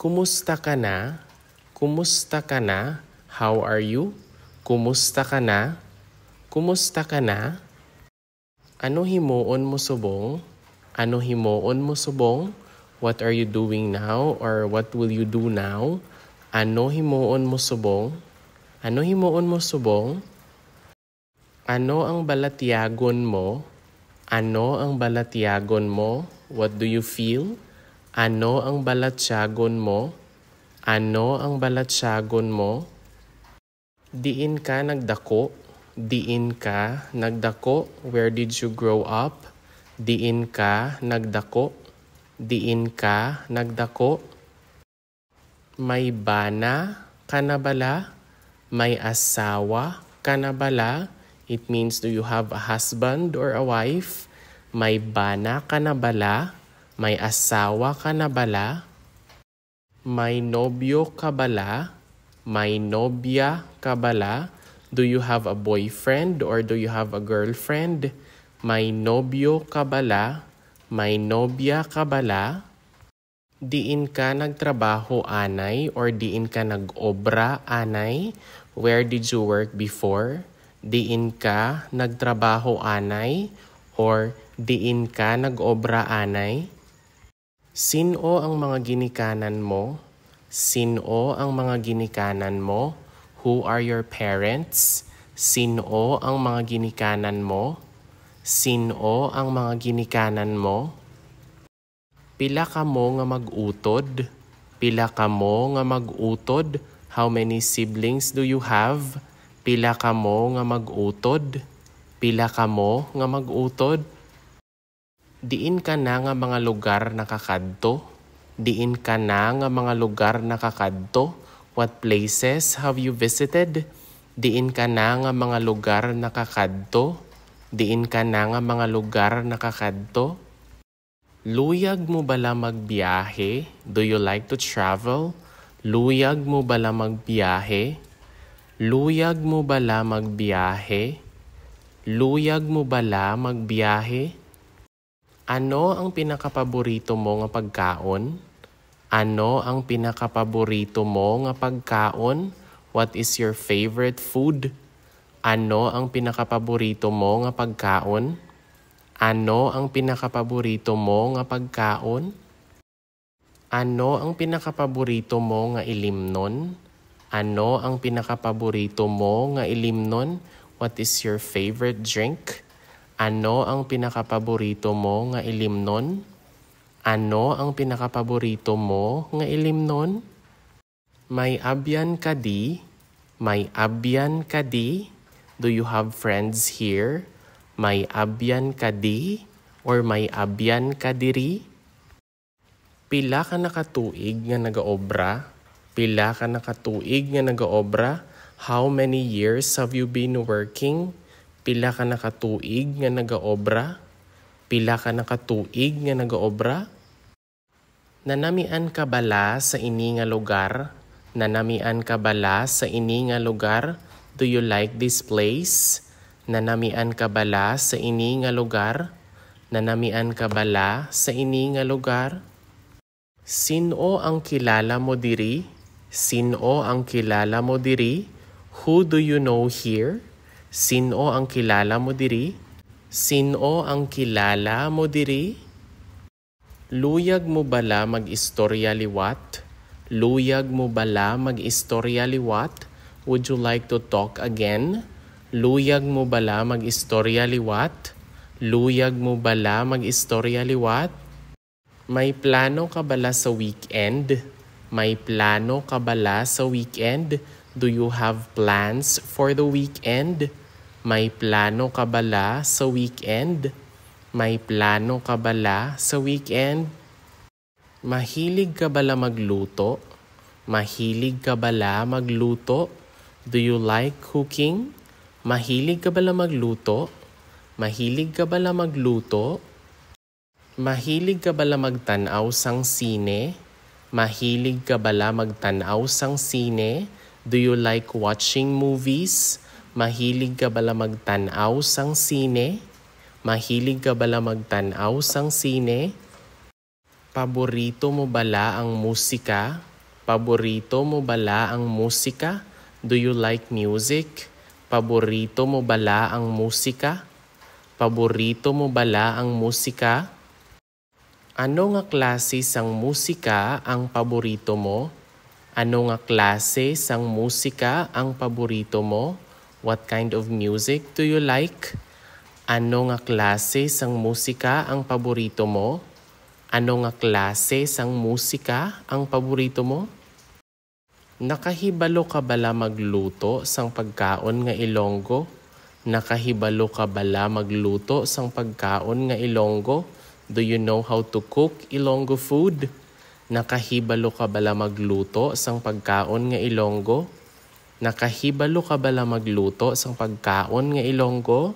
Kumusta ka na? Kumusta ka na? How are you? Kumusta ka na? Kumusta ka na? Ano himuon mo subong? Ano himuon mo subong? What are you doing now or what will you do now? Ano himuon mo subong? Ano himuon mo subong? Ano ang balatyagon mo? Ano ang balatyagon mo? What do you feel? Ano ang balatyagon mo? Ano ang balatyagon mo? Diin ka nagdako? Diin ka nagdako? Where did you grow up? Diin ka nagdako? Diin ka nagdako? May bana ka na bala? May asawa ka na bala? It means, do you have a husband or a wife? May bana ka na bala? May asawa ka na bala? May nobyo ka bala? May nobya ka bala? Do you have a boyfriend or do you have a girlfriend? May nobyo ka bala? May nobya ka bala? Diin ka nagtrabaho anay or diin ka nag-obra anay? Where did you work before? Diin ka nagtrabaho anay or diin ka nag-obra anay? Sino ang mga ginikanan mo? Sino ang mga ginikanan mo? Who are your parents? Sino ang mga ginikanan mo? Sino ang mga ginikanan mo? Pila ka mo nga mag-utod? Pila ka mo nga mag-utod? How many siblings do you have? Pila ka mo nga mag-utod? Pila ka mo nga mag-utod? Diin ka na nga mga lugar nakakadto? Diin ka na nga mga lugar nakakadto? What places have you visited? Diin ka na nga mga lugar nakakadto? Diin ka na nga mga lugar nakakadto? Luyag mo bala magbiyahe? Do you like to travel? Luyag mo bala magbiyahe? Luyag mo bala magbiyahe? Luyag mo bala magbiyahe? Ano ang pinakapaborito mo nga pagkaon? Ano ang pinakapaborito mo nga pagkaon? What is your favorite food? Ano ang pinakapaborito mo nga pagkaon? Ano ang pinakapaborito mo nga pagkaon? Ano ang pinakapaborito mo nga ilimnon? Ano ang pinakapaborito mo nga ilimnon? What is your favorite drink? Ano ang pinakapaborito mo nga ilimnon? Ano ang pinakapaborito mo nga ilimnon? May abyan ka di? May abyan ka di? Do you have friends here? May abyan ka di? Or may abyan ka diri? Pila ka nakatuig nga nagaobra? Pila ka nakatuig nga nagaobra? How many years have you been working? Pila ka nakatuig nga nagaobra? Pila ka nakatuig nga nagaobra? Nanamian ka bala sa ini nga lugar? Nanamian ka bala sa ini nga lugar? Do you like this place? Nanamian ka bala sa ini nga lugar? Nanamian ka bala sa ini nga lugar? Sino ang kilala mo diri? Sino ang kilala mo diri? Who do you know here? Sino ang kilala mo diri? Sino ang kilala mo diri? Luyag mo bala mag-istorya liwat? Luyag mo bala mag-istorya liwat? Would you like to talk again? Luyag mo bala mag-istorya liwat? Luyag mo bala mag-istorya liwat? May plano ka bala sa weekend? May plano ka bala sa weekend? Do you have plans for the weekend? May plano ka bala sa weekend? May plano ka bala sa weekend? Mahilig ka bala magluto? Mahilig ka bala magluto? Do you like cooking? Mahilig ka bala magluto? Mahilig ka bala magluto? Mahilig ka bala magtanaw sang sine? Mahilig ka bala magtanaw sang sine? Do you like watching movies? Mahilig ka bala magtanaw sang sine? Mahilig ka bala magtanaw sang sine? Paborito mo bala ang musika? Paborito mo bala ang musika? Do you like music? Paborito mo bala ang musika? Paborito mo bala ang musika? Ano nga klase sang musika ang paborito mo? Ano nga klase sang musika ang paborito mo? What kind of music do you like? Ano nga klase sang musika ang paborito mo? Ano nga klase sang musika ang paborito mo? Nakahibalo ka bala magluto sang pagkaon nga Ilonggo? Nakahibalo ka bala magluto sang pagkaon nga Ilonggo? Do you know how to cook Ilonggo food? Nakahibalo ka bala magluto sang pagkaon nga Ilonggo? Nakahibalo ka bala magluto sang pagkaon nga Ilonggo?